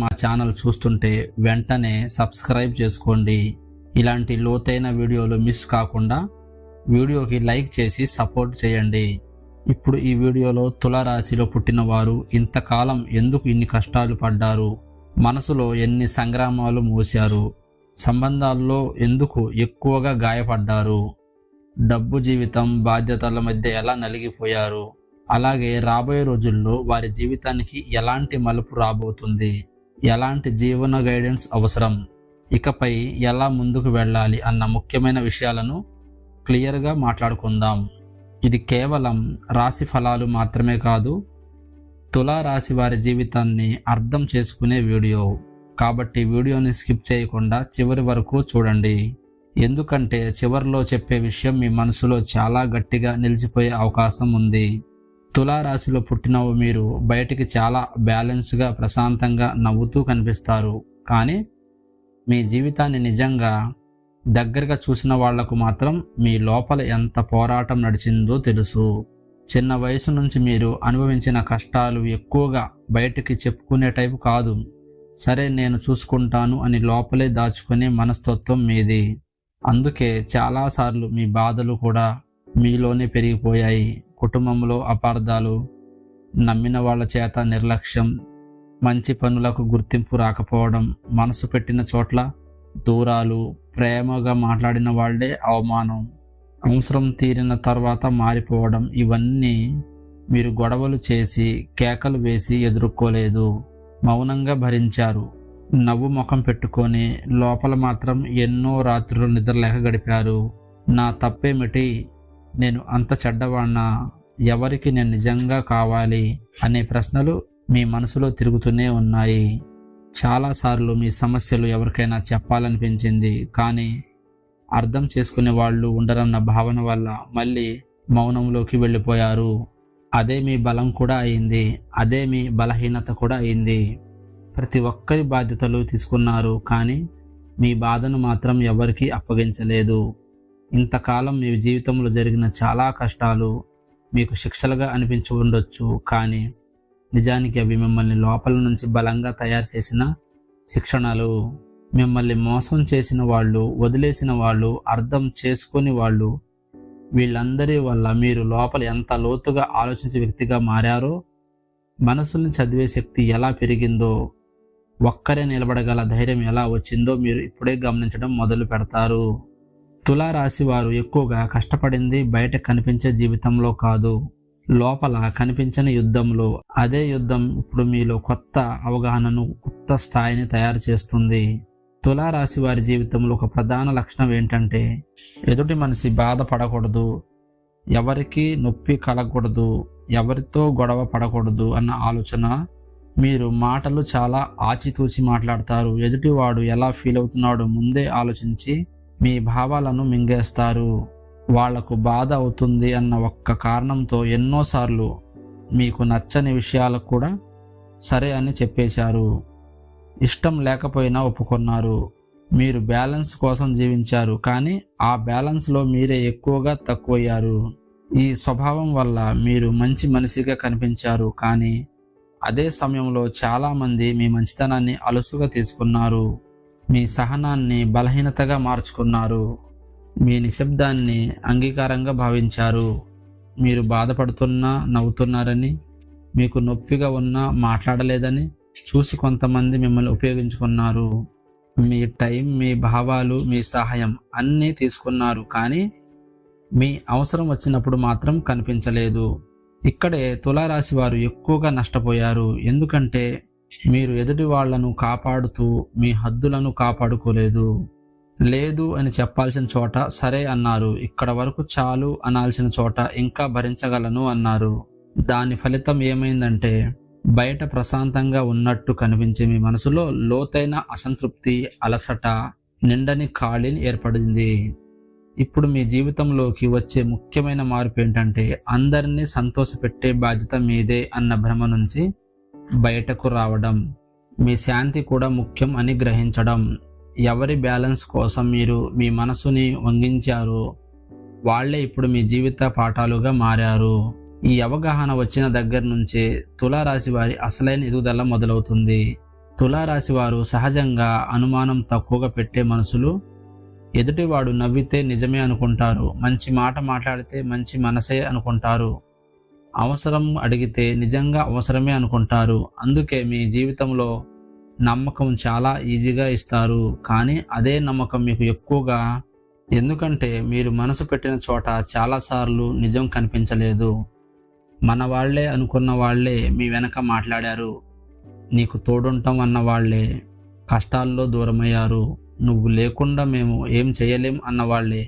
మా ఛానల్ చూస్తుంటే వెంటనే సబ్స్క్రైబ్ చేసుకోండి. ఇలాంటి లోతైన వీడియోలు మిస్ కాకుండా వీడియోకి లైక్ చేసి సపోర్ట్ చేయండి. ఇప్పుడు ఈ వీడియోలో తులారాశిలో పుట్టిన వారు ఇంతకాలం ఎందుకు ఇన్ని కష్టాలు పడ్డారు, మనసులో ఎన్ని సంగ్రామాలు మోశారు, సంబంధాల్లో ఎందుకు ఎక్కువగా గాయపడ్డారు, డబ్బు జీవితం బాధ్యతల మధ్య ఎలా నలిగిపోయారు, అలాగే రాబోయే రోజుల్లో వారి జీవితానికి ఎలాంటి మలుపు రాబోతుంది, ఎలాంటి జీవన గైడెన్స్ అవసరం, ఇకపై ఎలా ముందుకు వెళ్ళాలి అన్న ముఖ్యమైన విషయాలను క్లియర్గా మాట్లాడుకుందాం. ఇది కేవలం రాశి ఫలాలు మాత్రమే కాదు, తులారాశి వారి జీవితాన్ని అర్థం చేసుకునే వీడియో. కాబట్టి వీడియోని స్కిప్ చేయకుండా చివరి వరకు చూడండి. ఎందుకంటే చివరిలో చెప్పే విషయం మీ మనసులో చాలా గట్టిగా నిలిచిపోయే అవకాశం ఉంది. తులారాశిలో పుట్టిన మీరు బయటికి చాలా బ్యాలెన్స్గా ప్రశాంతంగా నవ్వుతూ కనిపిస్తారు. కానీ మీ జీవితాన్ని నిజంగా దగ్గరగా చూసిన వాళ్లకు మాత్రం మీ లోపల ఎంత పోరాటం నడిచిందో తెలుసు. చిన్న వయసు నుంచి మీరు అనుభవించిన కష్టాలు ఎక్కువగా బయటికి చెప్పుకునే టైపు కాదు. సరే నేను చూసుకుంటాను అని లోపలే దాచుకునే మనస్తత్వం మీది. అందుకే చాలాసార్లు మీ బాధలు కూడా మీలోనే పెరిగిపోయాయి. కుటుంబంలో అపార్థాలు, నమ్మిన వాళ్ళ చేత నిర్లక్ష్యం, మంచి పనులకు గుర్తింపు రాకపోవడం, మనసు పెట్టిన చోట్ల దూరాలు, ప్రేమగా మాట్లాడిన వాళ్ళే అవమానం, అవసరం తీరిన తర్వాత మారిపోవడం, ఇవన్నీ మీరు గొడవలు చేసి కేకలు వేసి ఎదుర్కోలేదు, మౌనంగా భరించారు. నవ్వు ముఖం పెట్టుకొని లోపల మాత్రం ఎన్నో రాత్రులు నిద్రలేక గడిపారు. నా తప్పేమిటి, నేను అంత చెడ్డవాణ్ణా, ఎవరికి నేను నిజంగా కావాలి అనే ప్రశ్నలు మీ మనసులో తిరుగుతూనే ఉన్నాయి. చాలాసార్లు మీ సమస్యలు ఎవరికైనా చెప్పాలనిపించింది, కానీ అర్థం చేసుకునే వాళ్ళు ఉండరన్న భావన వల్ల మళ్ళీ మౌనంలోకి వెళ్ళిపోయారు. అదే మీ బలం కూడా అయింది, అదే మీ బలహీనత కూడా అయింది. ప్రతి ఒక్కరి బాధ్యతలు తీసుకున్నారు, కానీ మీ బాధను మాత్రం ఎవరికీ అప్పగించలేదు. ఇంతకాలం మీ జీవితంలో జరిగిన చాలా కష్టాలు మీకు శిక్షలుగా అనిపించి ఉండొచ్చు, కానీ నిజానికి అవి మిమ్మల్ని లోపల నుంచి బలంగా తయారు చేసిన శిక్షణలు. మిమ్మల్ని మోసం చేసిన వాళ్ళు, వదిలేసిన వాళ్ళు, అర్థం చేసుకొని వాళ్ళు, వీళ్ళందరి వల్ల మీరు లోపల ఎంత లోతుగా ఆలోచించే వ్యక్తిగా మారారో, మనసుని చదివే శక్తి ఎలా పెరిగిందో, ఒక్కరే నిలబడగల ధైర్యం ఎలా వచ్చిందో మీరు ఇప్పుడే గమనించడం మొదలు పెడతారు. తులారాశి వారు ఎక్కువగా కష్టపడింది బయట కనిపించే జీవితంలో కాదు, లోపల కనిపించని యుద్ధంలో. అదే యుద్ధం ఇప్పుడు మీలో కొత్త అవగాహనను, కొత్త స్థాయిని తయారు చేస్తుంది. తులారాశి వారి జీవితంలో ఒక ప్రధాన లక్షణం ఏంటంటే, ఎదుటి మనిషి బాధపడకూడదు, ఎవరికి నొప్పి కలగకూడదు, ఎవరితో గొడవ పడకూడదు అన్న ఆలోచన. మీరు మాటలు చాలా ఆచితూచి మాట్లాడతారు. ఎదుటివాడు ఎలా ఫీల్ అవుతున్నాడో ముందే ఆలోచించి మీ భావాలను మింగేస్తారు. వాళ్లకు బాధ అవుతుంది అన్న ఒక్క కారణంతో ఎన్నోసార్లు మీకు నచ్చని విషయాలకు కూడా సరే అని చెప్పేశారు. ఇష్టం లేకపోయినా ఒప్పుకున్నారు. మీరు బ్యాలెన్స్ కోసం జీవించారు, కానీ ఆ బ్యాలెన్స్లో మీరే ఎక్కువగా తక్కువయ్యారు. ఈ స్వభావం వల్ల మీరు మంచి మనిషిగా కనిపించారు, కానీ అదే సమయంలో చాలామంది మీ మంచితనాన్ని అలుసుగా తీసుకున్నారు. మీ సహనాన్ని బలహీనతగా మార్చుకున్నారు. మీ నిశ్శబ్దాన్ని అంగీకారంగా భావించారు. మీరు బాధపడుతున్నా నవ్వుతున్నారని, మీకు నొప్పిగా ఉన్నా మాట్లాడలేదని చూసి కొంతమంది మిమ్మల్ని ఉపయోగించుకున్నారు. మీ టైం, మీ భావాలు, మీ సహాయం అన్నీ తీసుకున్నారు, కానీ మీ అవసరం వచ్చినప్పుడు మాత్రం కనిపించలేదు. ఇక్కడే తులారాశి వారు ఎక్కువగా నష్టపోయారు. ఎందుకంటే మీరు ఎదుటి వాళ్లను కాపాడుతూ మీ హద్దులను కాపాడుకోలేదు. లేదు అని చెప్పాల్సిన చోట సరే అన్నారు. ఇక్కడ వరకు చాలు అనాల్సిన చోట ఇంకా భరించగలను అన్నారు. దాని ఫలితం ఏమైందంటే, బయట ప్రశాంతంగా ఉన్నట్టు కనిపించే మీ మనసులో లోతైన అసంతృప్తి, అలసట, నిండని ఖాళీని ఏర్పడింది. ఇప్పుడు మీ జీవితంలోకి వచ్చే ముఖ్యమైన మార్పు ఏంటంటే, అందరినీ సంతోషపెట్టే బాధ్యత మీదే అన్న భ్రమ నుంచి బయటకు రావడం. మీ శాంతి కూడా ముఖ్యం అని గ్రహించడం. ఎవరి బ్యాలెన్స్ కోసం మీరు మీ మనసుని వంగించారో వాళ్లే ఇప్పుడు మీ జీవిత పాఠాలుగా మారారు. ఈ అవగాహన వచ్చిన దగ్గర నుంచే తులారాశి వారి అసలైన ఎదుగుదల మొదలవుతుంది. తులారాశి వారు సహజంగా అనుమానం తక్కువగా పెట్టే మనుషులు. ఎదుటివాడు నవ్వితే నిజమే అనుకుంటారు, మంచి మాట మాట్లాడితే మంచి మనసే అనుకుంటారు, అవసరం అడిగితే నిజంగా అవసరమే అనుకుంటారు. అందుకే మీ జీవితంలో నమ్మకం చాలా ఈజీగా ఇస్తారు, కానీ అదే నమ్మకం మీకు ఎక్కువగా. ఎందుకంటే మీరు మనసు పెట్టిన చోట చాలాసార్లు నిజం కనిపించలేదు. మన వాళ్లే అనుకున్న వాళ్లే మీ వెనక మాట్లాడారు. నీకు తోడుంటాం అన్న వాళ్లే కష్టాల్లో దూరమయ్యారు. నువ్వు లేకుండా మేము ఏం చేయలేం అన్నవాళ్లే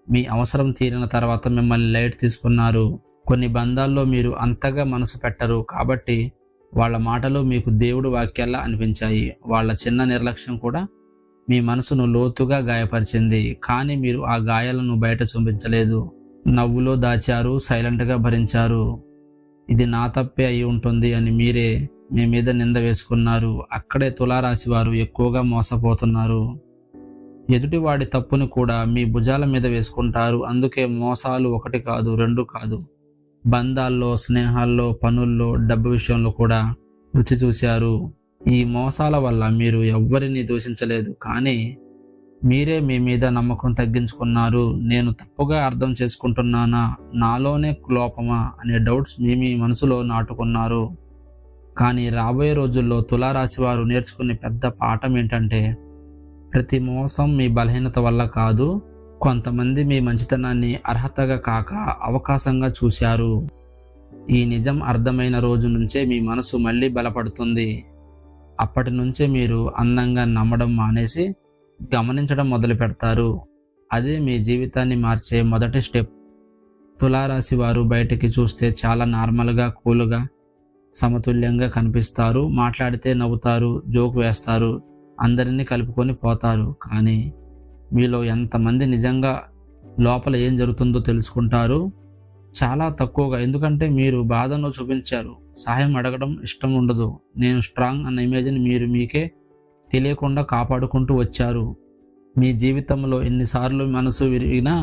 మీ అవసరం తీరిన తర్వాత మిమ్మల్ని లైట్ తీసుకున్నారు. కొన్ని బంధాల్లో మీరు అంతగా మనసు పెట్టరు కాబట్టి వాళ్ళ మాటలు మీకు దేవుడు వాక్యాల్లా అనిపించాయి. వాళ్ళ చిన్న నిర్లక్ష్యం కూడా మీ మనసును లోతుగా గాయపరిచింది, కానీ మీరు ఆ గాయాలను బయట చూపించలేదు. నవ్వులో దాచారు, సైలెంట్గా భరించారు. ఇది నా తప్పే అయి ఉంటుంది అని మీరే మీ మీద నింద వేసుకున్నారు. అక్కడే తులారాశి వారు ఎక్కువగా మోసపోతున్నారు. ఎదుటివాడి తప్పుని కూడా మీ భుజాల మీద వేసుకుంటారు. అందుకే మోసాలు ఒకటి కాదు, రెండు కాదు. బంధాల్లో, స్నేహాల్లో, పనుల్లో, డబ్బు విషయంలో కూడా రుచి చూశారు. ఈ మోసాల వల్ల మీరు ఎవ్వరిని దూషించలేదు, కానీ మీరే మీ మీద నమ్మకం తగ్గించుకున్నారు. నేను తప్పుగా అర్థం చేసుకుంటున్నానా, నాలోనే లోపమా అనే డౌట్స్ మీ మనసులో నాటుకున్నారు. కానీ రాబోయే రోజుల్లో తులారాశి వారు నేర్చుకునే పెద్ద పాఠం ఏంటంటే, ప్రతి మోసం మీ బలహీనత వల్ల కాదు, కొంతమంది మీ మంచితనాన్ని అర్హతగా కాక అవకాశంగా చూశారు. ఈ నిజం అర్థమైన రోజు నుంచే మీ మనసు మళ్ళీ బలపడుతుంది. అప్పటి నుంచే మీరు అందంగా నమ్మడం మానేసి గమనించడం మొదలు పెడతారు. అదే మీ జీవితాన్ని మార్చే మొదటి స్టెప్. తులారాశి వారు బయటికి చూస్తే చాలా నార్మల్గా, కూల్గా, సమతుల్యంగా కనిపిస్తారు. మాట్లాడితే నవ్వుతారు, జోక్ వేస్తారు, అందరినీ కలుపుకొని పోతారు. కానీ మీలో ఎంతమంది నిజంగా లోపల ఏం జరుగుతుందో తెలుసుకుంటారు? చాలా తక్కువగా. ఎందుకంటే మీరు బాధను చూపించారు, సహాయం అడగడం ఇష్టం ఉండదు, నేను స్ట్రాంగ్ అన్న ఇమేజ్ని మీరు మీకే తెలియకుండా కాపాడుకుంటూ వచ్చారు. మీ జీవితంలో ఎన్నిసార్లు మనసు విరిగినా,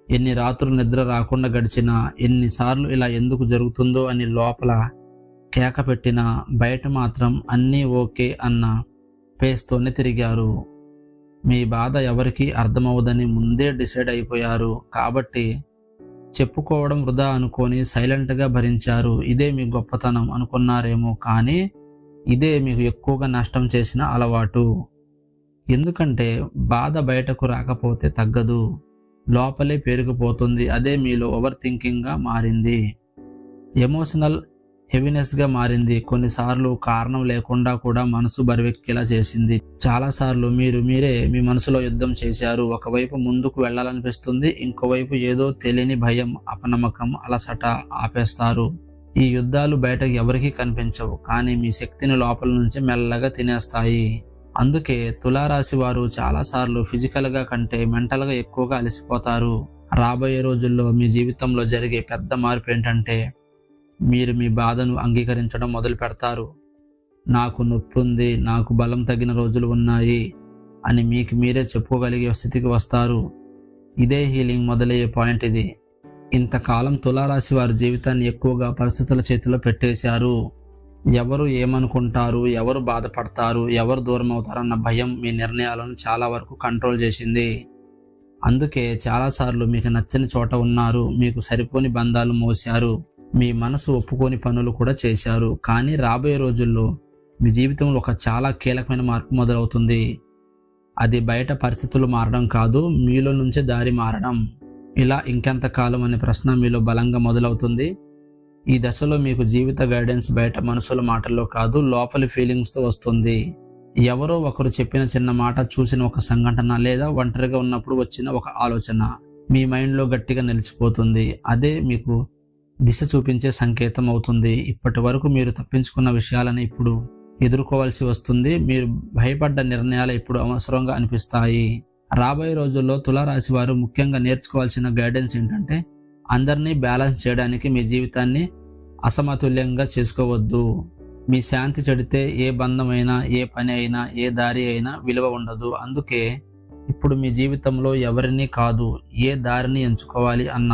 ఎన్ని రాత్రులు నిద్ర రాకుండా గడిచినా, ఎన్నిసార్లు ఇలా ఎందుకు జరుగుతుందో అని లోపల కేక పెట్టినా, బయట మాత్రం అన్నీ ఓకే అన్న ఫేస్తోనే తిరిగారు. మీ బాధ ఎవరికీ అర్థమవుదని ముందే డిసైడ్ అయిపోయారు. కాబట్టి చెప్పుకోవడం వృధా అనుకొని సైలెంట్గా భరించారు. ఇదే మీ గొప్పతనం అనుకున్నారేమో, కానీ ఇదే మీకు ఎక్కువగా నష్టం చేసిన అలవాటు. ఎందుకంటే బాధ బయటకు రాకపోతే తగ్గదు, లోపలే పెరిగిపోతుంది. అదే మీలో ఓవర్ థింకింగ్గా మారింది, ఎమోషనల్ హెవీనెస్గా మారింది. కొన్నిసార్లు కారణం లేకుండా కూడా మనసు బరువెక్కేలా చేసింది. చాలాసార్లు మీరే మీ మనసులో యుద్ధం చేశారు. ఒకవైపు ముందుకు వెళ్ళాలనిపిస్తుంది, ఇంకోవైపు ఏదో తెలియని భయం, అపనమ్మకం, అలసట ఆపేస్తారు. ఈ యుద్ధాలు బయటకు ఎవరికీ కనిపించవు, కానీ మీ శక్తిని లోపల నుంచి మెల్లగా తినేస్తాయి. అందుకే తులారాశి వారు చాలాసార్లు ఫిజికల్గా కంటే మెంటల్గా ఎక్కువగా అలసిపోతారు. రాబోయే రోజుల్లో మీ జీవితంలో జరిగే పెద్ద మార్పు ఏంటంటే, మీరు మీ బాధను అంగీకరించడం మొదలు పెడతారు. నాకు నొప్పి ఉంది, నాకు బలం తగ్గిన రోజులు ఉన్నాయి అని మీకు మీరే చెప్పుకోగలిగే స్థితికి వస్తారు. ఇదే హీలింగ్ మొదలయ్యే పాయింట్. ఇది ఇంతకాలం తులారాశి వారి జీవితాన్ని ఎక్కువగా పరిస్థితుల చేతిలో పెట్టేశారు. ఎవరు ఏమనుకుంటారు, ఎవరు బాధపడతారు, ఎవరు దూరం అవుతారన్న భయం మీ నిర్ణయాలను చాలా వరకు కంట్రోల్ చేసింది. అందుకే చాలాసార్లు మీకు నచ్చని చోట ఉన్నారు, మీకు సరిపోని బంధాలు మోసారు, మీ మనసు ఒప్పుకోని పనులు కూడా చేశారు. కానీ రాబోయే రోజుల్లో మీ జీవితంలో ఒక చాలా కీలకమైన మార్పు మొదలవుతుంది. అది బయట పరిస్థితులు మారడం కాదు, మీలో నుంచే దారి మారడం. ఇలా ఇంకెంతకాలం అనే ప్రశ్న మీలో బలంగా మొదలవుతుంది. ఈ దశలో మీకు జీవిత గైడెన్స్ బయట మనుషుల మాటల్లో కాదు, లోపలి ఫీలింగ్స్తో వస్తుంది. ఎవరో ఒకరు చెప్పిన చిన్న మాట, చూసిన ఒక సంఘటన, లేదా ఒంటరిగా ఉన్నప్పుడు వచ్చిన ఒక ఆలోచన మీ మైండ్లో గట్టిగా నిలిచిపోతుంది. అదే మీకు దిశ చూపించే సంకేతం అవుతుంది. ఇప్పటి వరకు మీరు తప్పించుకున్న విషయాలను ఇప్పుడు ఎదుర్కోవాల్సి వస్తుంది. మీరు భయపడ్డ నిర్ణయాలు ఇప్పుడు అవసరంగా అనిపిస్తాయి. రాబోయే రోజుల్లో తులారాశి వారు ముఖ్యంగా నేర్చుకోవాల్సిన గైడెన్స్ ఏంటంటే, అందరినీ బ్యాలెన్స్ చేయడానికి మీ జీవితాన్ని అసమతుల్యంగా చేసుకోవద్దు. మీ శాంతి చెడితే ఏ బంధమైనా, ఏ పని అయినా, ఏ దారి అయినా విలువ ఉండదు. అందుకే ఇప్పుడు మీ జీవితంలో ఎవరిని కాదు, ఏ దారిని ఎంచుకోవాలి అన్న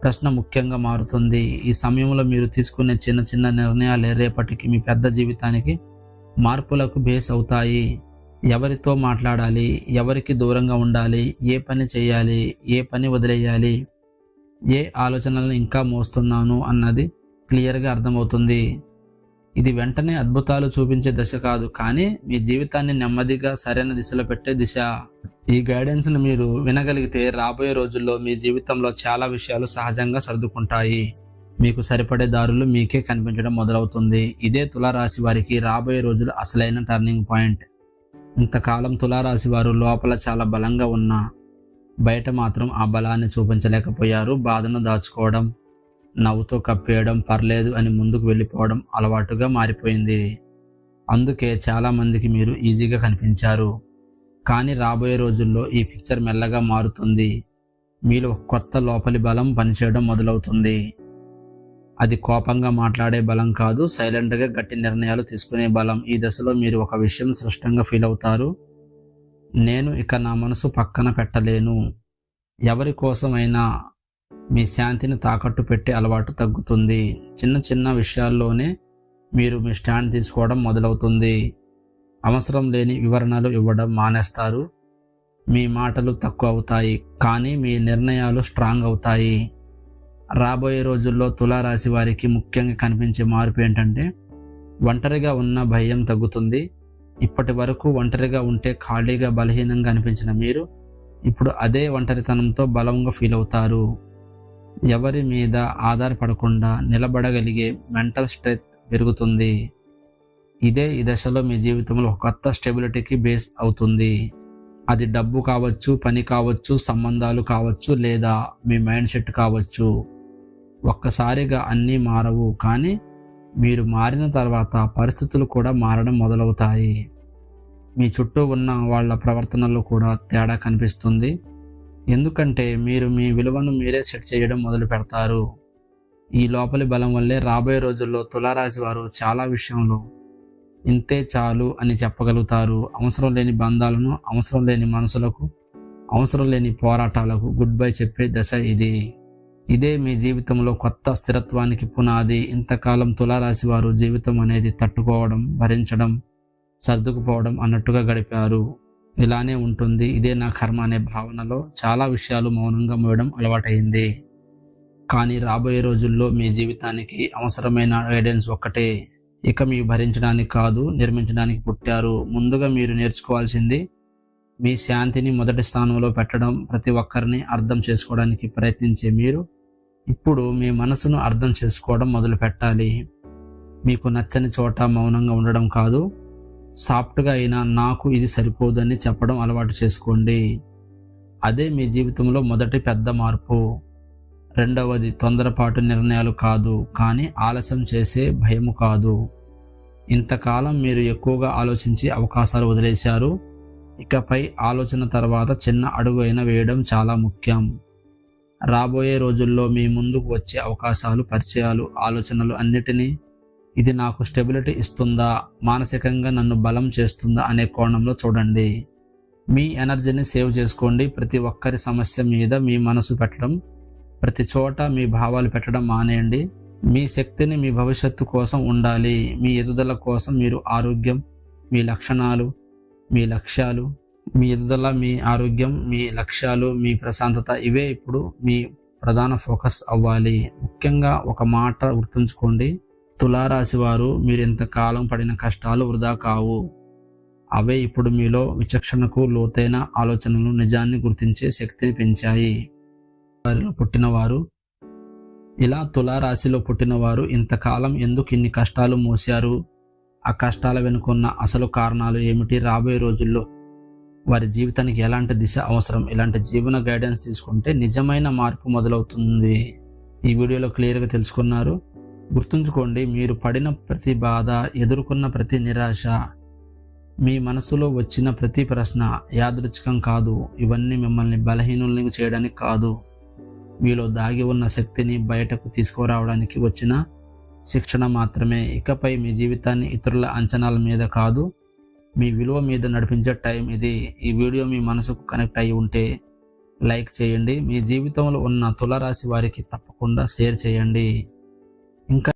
ప్రశ్న ముఖ్యంగా మారుతుంది. ఈ సమయంలో మీరు తీసుకునే చిన్న చిన్న నిర్ణయాలే రేపటికి మీ పెద్ద జీవితానికి మార్పులకు బేస్ అవుతాయి. ఎవరితో మాట్లాడాలి, ఎవరికి దూరంగా ఉండాలి, ఏ పని చేయాలి, ఏ పని వదిలేయాలి, ఏ ఆలోచనలను ఇంకా మోస్తున్నాను అన్నది క్లియర్గా అర్థమవుతుంది. ఇది వెంటనే అద్భుతాలు చూపించే దశ కాదు, కానీ మీ జీవితాన్ని నెమ్మదిగా సరైన దిశలో పెట్టే దిశ. ఈ గైడెన్స్ను మీరు వినగలిగితే రాబోయే రోజుల్లో మీ జీవితంలో చాలా విషయాలు సహజంగా సర్దుకుంటాయి. మీకు సరిపడే దారులు మీకే కనిపించడం మొదలవుతుంది. ఇదే తులారాశి వారికి రాబోయే రోజులు అసలైన టర్నింగ్ పాయింట్. ఇంతకాలం తులారాశి వారు లోపల చాలా బలంగా ఉన్నా బయట మాత్రం ఆ బలాన్ని చూపించలేకపోయారు. బాధను దాచుకోవడం, నవ్వుతో కప్పేయడం, పర్లేదు అని ముందుకు వెళ్ళిపోవడం అలవాటుగా మారిపోయింది. అందుకే చాలామందికి మీరు ఈజీగా కనిపించారు. కానీ రాబోయే రోజుల్లో ఈ పిక్చర్ మెల్లగా మారుతుంది. మీలో కొత్త లోపలి బలం పనిచేయడం మొదలవుతుంది. అది కోపంగా మాట్లాడే బలం కాదు, సైలెంట్గా గట్టి నిర్ణయాలు తీసుకునే బలం. ఈ దశలో మీరు ఒక విషయం స్పష్టంగా ఫీల్ అవుతారు. నేను ఇక నా మనసు పక్కన పెట్టలేను. ఎవరి కోసమైనా మీ శాంతిని తాకట్టు పెట్టే అలవాటు తగ్గుతుంది. చిన్న చిన్న విషయాల్లోనే మీరు మీ స్టాండ్ తీసుకోవడం మొదలవుతుంది. అవసరం లేని వివరణలు ఇవ్వడం మానేస్తారు. మీ మాటలు తక్కువ అవుతాయి, కానీ మీ నిర్ణయాలు స్ట్రాంగ్ అవుతాయి. రాబోయే రోజుల్లో తులారాశి వారికి ముఖ్యంగా కనిపించే మార్పు ఏంటంటే ఒంటరిగా ఉన్న భయం తగ్గుతుంది. ఇప్పటి వరకు ఒంటరిగా ఉంటే ఖాళీగా బలహీనంగా అనిపించిన మీరు ఇప్పుడు అదే ఒంటరితనంతో బలంగా ఫీల్ అవుతారు. ఎవరి మీద ఆధారపడకుండా నిలబడగలిగే మెంటల్ స్ట్రెంత్ పెరుగుతుంది. ఇదే ఈ దశలో మీ జీవితంలో ఒక కొత్త స్టెబిలిటీకి బేస్ అవుతుంది. అది డబ్బు కావచ్చు, పని కావచ్చు, సంబంధాలు కావచ్చు, లేదా మీ మైండ్ సెట్ కావచ్చు. ఒక్కసారిగా అన్నీ మారవు, కానీ మీరు మారిన తర్వాత పరిస్థితులు కూడా మారడం మొదలవుతాయి. మీ చుట్టూ ఉన్న వాళ్ళ ప్రవర్తనలో కూడా తేడా కనిపిస్తుంది. ఎందుకంటే మీరు మీ విలువను మీరే సెట్ చేయడం మొదలు పెడతారు. ఈ లోపలి బలం వల్లే రాబోయే రోజుల్లో తులారాశి వారు చాలా విషయంలో ఇంతే చాలు అని చెప్పగలుగుతారు. అవసరం లేని బంధాలను, అవసరం లేని మనసులకు, అవసరం లేని పోరాటాలకు గుడ్ బై చెప్పే దశ ఇది. ఇదే మీ జీవితంలో కొత్త స్థిరత్వానికి పునాది. ఇంతకాలం తులారాశి వారు జీవితం అనేది తట్టుకోవడం, భరించడం, సర్దుకుపోవడం అన్నట్టుగా గడిపారు. ఇలానే ఉంటుంది, ఇదే నా కర్మ అనే భావనలో చాలా విషయాలు మౌనంగా మోయడం అలవాటైంది. కానీ రాబోయే రోజుల్లో మీ జీవితానికి అవసరమైన గైడెన్స్ ఒక్కటే. ఇక మీ భరించడానికి కాదు, నిర్మించడానికి పుట్టారు. ముందుగా మీరు నేర్చుకోవాల్సింది మీ శాంతిని మొదటి స్థానంలో పెట్టడం. ప్రతి ఒక్కరిని అర్థం చేసుకోవడానికి ప్రయత్నించే మీరు ఇప్పుడు మీ మనసును అర్థం చేసుకోవడం మొదలు పెట్టాలి. మీకు నచ్చని చోట మౌనంగా ఉండడం కాదు, సాఫ్ట్గా అయినా నాకు ఇది సరిపోదని చెప్పడం అలవాటు చేసుకోండి. అదే మీ జీవితంలో మొదటి పెద్ద మార్పు. రెండవది తొందరపాటు నిర్ణయాలు కాదు, కానీ ఆలస్యం చేసే భయము కాదు. ఇంతకాలం మీరు ఎక్కువగా ఆలోచించి అవకాశాలు వదిలేశారు. ఇకపై ఆలోచన తర్వాత చిన్న అడుగు అయినా వేయడం చాలా ముఖ్యం. రాబోయే రోజుల్లో మీ ముందుకు వచ్చే అవకాశాలు, పరిచయాలు, ఆలోచనలు అన్నిటినీ ఇది నాకు స్టెబిలిటీ ఇస్తుందా, మానసికంగా నన్ను బలం చేస్తుందా అనే కోణంలో చూడండి. మీ ఎనర్జీని సేవ్ చేసుకోండి. ప్రతి ఒక్కరి సమస్య మీద మీ మనసు పెట్టడం, ప్రతి చోట మీ భావాలు పెట్టడం మానేయండి. మీ శక్తిని మీ భవిష్యత్తు కోసం ఉండాలి. మీ ఎదుగుదల కోసం మీరు ఆరోగ్యం, మీ లక్షణాలు, మీ లక్ష్యాలు, మీ ఎదుగుదల, మీ ఆరోగ్యం, మీ లక్ష్యాలు, మీ ప్రశాంతత ఇవే ఇప్పుడు మీ ప్రధాన ఫోకస్ అవ్వాలి. ముఖ్యంగా ఒక మాట గుర్తుంచుకోండి, తులారాశి వారు మీరు ఇంతకాలం పడిన కష్టాలు వృధా కావు. అవే ఇప్పుడు మీలో విచక్షణకు, లోతైన ఆలోచనలు, నిజాన్ని గుర్తించే శక్తిని పెంచాయి. వారిలో పుట్టినవారు, ఇలా తులారాశిలో పుట్టినవారు ఇంతకాలం ఎందుకు ఇన్ని కష్టాలు మోసారు, ఆ కష్టాల వెనుకున్న అసలు కారణాలు ఏమిటి, రాబోయే రోజుల్లో వారి జీవితానికి ఎలాంటి దిశ అవసరం, ఇలాంటి జీవన గైడెన్స్ తీసుకుంటే నిజమైన మార్పు మొదలవుతుంది. ఈ వీడియోలో క్లియర్గా తెలుసుకున్నారు. గుర్తుంచుకోండి, మీరు పడిన ప్రతి బాధ, ఎదుర్కొన్న ప్రతి నిరాశ, మీ మనసులో వచ్చిన ప్రతి ప్రశ్న యాదృచ్ఛికం కాదు. ఇవన్నీ మిమ్మల్ని బలహీనుల్ని చేయడానికి కాదు, మీలో దాగి ఉన్న శక్తిని బయటకు తీసుకురావడానికి వచ్చిన శిక్షణ మాత్రమే. ఇకపై మీ జీవితాన్ని ఇతరుల అంచనాల మీద కాదు, మీ విలువ మీద నడిపించే టైం ఇది. ఈ వీడియో మీ మనసుకు కనెక్ట్ అయి ఉంటే లైక్ చేయండి. మీ జీవితంలో ఉన్న తులారాశి వారికి తప్పకుండా షేర్ చేయండి. ఇంకా